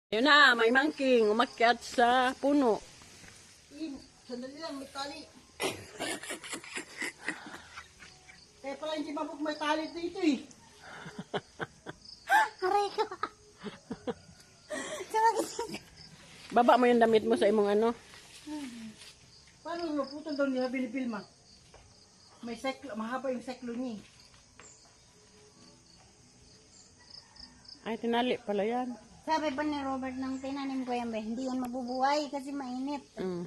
Yun na, may mangking umakyat sa puno. Sandali lang, may tali. Kaya pala hindi mabuk may tali dito eh. Aray ko. Baba mo yung damit mo sa imong ano. Paano maputol daw nila binipilma? May seklo, mahaba yung seklo niya. Ay, tinali pala yan. Sabi pa ni Robert nang tinanim ko yan ba, hindi yun mabubuhay kasi mainit. Mm.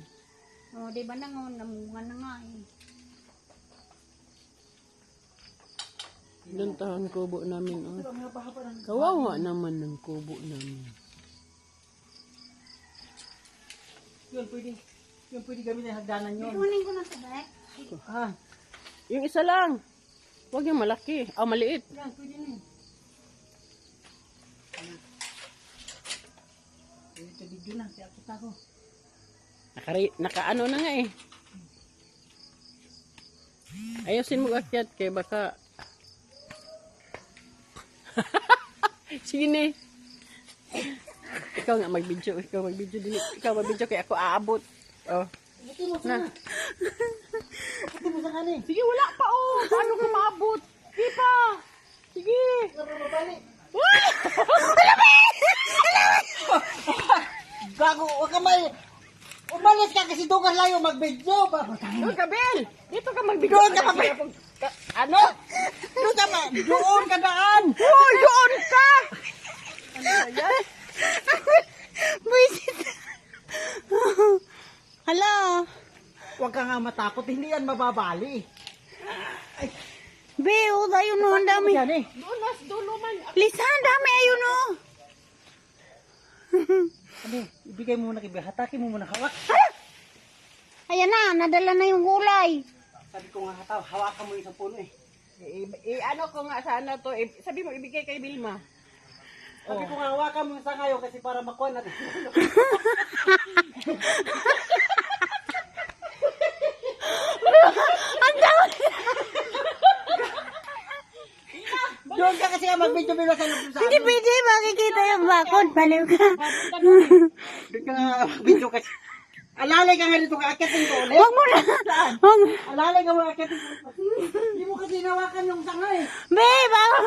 O, di ba namunga na nga eh. Doon tahan kubo namin. Oh. Pero ang haba-haba ng... Kawawa naman ng kubo namin. Yun pwede gamitin hagdanan yun. Kunin ko na sa bag. Ah, Yung isa lang. Huwag yung malaki. Ah, maliit. yan, pwede na yun. Ito video na, kaya kita ko. Nakaano na nga eh. Ayusin mo akyat kay baka... Sine. Ikaw nga mag-video. Ikaw mag-video din. Ikaw mag-video kaya ako aabot. Oh. Buti mo sana. Buti mo sana eh. Sige, wala pa oh. Paano ka maabot? Sige pa. Sige. Mabalik. Gago, wag ka may... Umalis ka kasi doon ka layo mag-video. Doon ka, Bel. Dito ka mag-video. Doon ka pa. Ano? Doon ka ma. Doon ka daan. Uy, doon ka. Ano ba yan? Buisit. Hello. Huwag ka nga matakot. Hindi yan mababali. Beo, ayun no, ang dami. Yan eh. Doon, nas, dulo man. Lisa, ang dami, ayun no. Ano, ibigay mo muna kay Bea. Hatakin mo muna. Hawak. Ayan na, nadala na yung gulay. Sabi ko nga hataw. Hawakan mo yung sa puno eh. Ano ko nga sana to. Sabi mo, ibigay kay Vilma. Sabi ko nga hawakan mo yung sa ngayon kasi para makuha natin. Ang dami. Doon ka kasi nga mag-video-video sa loob sa Hindi pwede, makikita yung bakod. Baliw ka. Doon ka nga mag-video kasi. Alalay ka nga dito ka. Akitin ko ulit. Huwag mo na. Huwag. Alalay ka mo akitin ko. Hindi mo kasi nawakan yung sanga eh. Be, baka.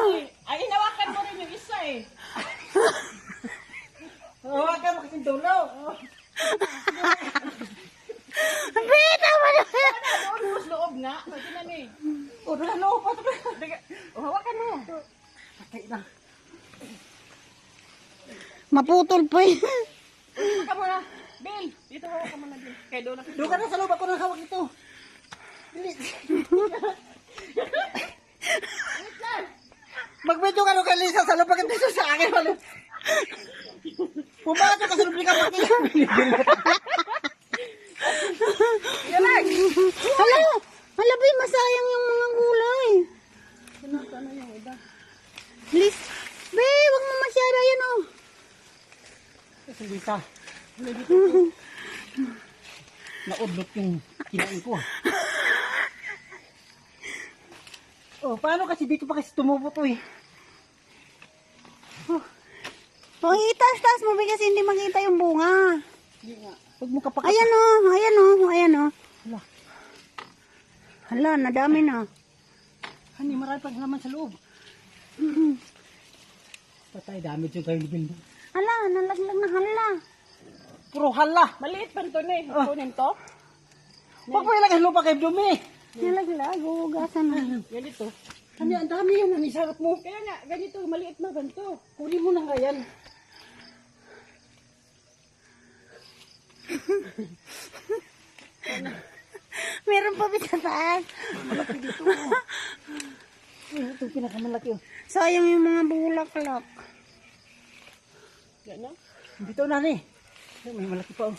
Ay, hinawakan mo rin yung isa eh. Hawakan mo kasi dulo. Be, tama na. Doon mo sa loob nga. Pwede na ni. O, doon ano pa. Hawakan mo. Patay na. Maputol po yun. Dito ka muna. Bel, dito hawakan mo na din. Kaya doon na. Doon ka na sa loob ako nang hawak ito. Dili. Mag-video ka nung kay Lisa sa loob pagkat dito sa akin. Pumasok ka sa loob ka pati. Yalag! Hala, hala be, masayang yung mga gulay. Ano yung iba? Please, be, wag mo masyado yan oh. Si Lisa. Naudlot yung kinain ko. Oh, paano kasi dito pa kasi tumubo to eh. Oh, itas-tas mo be kasi hindi makita yung bunga. Hindi nga. Huwag mo kapakas. Ayan oh, ayan oh, ayan oh. Hala. Hala, nadami na. Hani, marami pang naman sa loob. Patay, damage yung kayo ni Bindo. Hala, nalaglag na hala. Puro hala. Maliit pa ito ni. Oh. Kunin to. Huwag mo ilagay lupa kay Dumi. Nalaglag, hugasan na. Yan ito. Ano, ang dami yun. Ang isarap mo. Kaya nga, ganito, maliit na ganito. Kunin mo na nga yan. Meron pa ba sa taas? Malaki dito. Ito pinakamalaki. Oh. Sayang yung mga bulaklak. Yan na. Dito na ni. May malaki pa. Oh.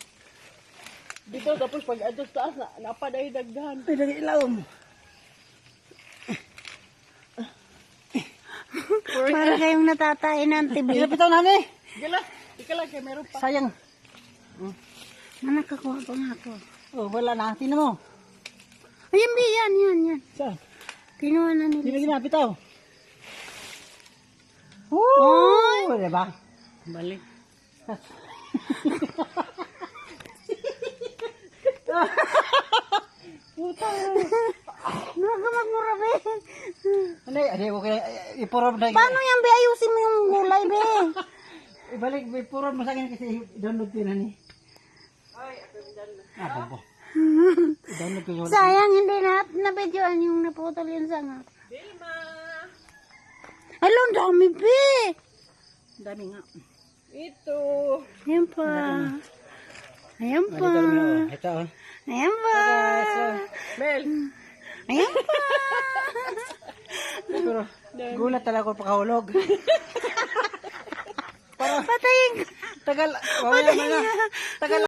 Dito, tapos pag atos taas, napaday dagdahan. Ay, dali ilaw mo. Para kayong natatain ng tibi. Ilapitaw na ni. Gala, ika lang, kaya meron pa. Sayang. Nakakuha ko nga ako. Oh, wala na. Tingnan mo. Ayan, be, yan. Saan? Kinuha na Hindi nila. na ginapitaw. Oy! Oh, diba? Balik. Puta. Nagamagmura, be. Ano ko kaya ipuron na. Paano yan, be? Ayusin mo yung gulay, be. Ibalik, ipuron mo sa akin kasi download ko na ni. Bombo. I-download ko yun. Sayang, hindi na-videoan yung naputol yung sanga. Vilma! Hello, ang dami, be. Dami nga. Ito! Ayan pa. Ayan pa. Ito oh. Ayan pa. Mel! Ayan pa. Pero gulat talaga ako pakahulog. Patayin ka. Tagal. Tagal.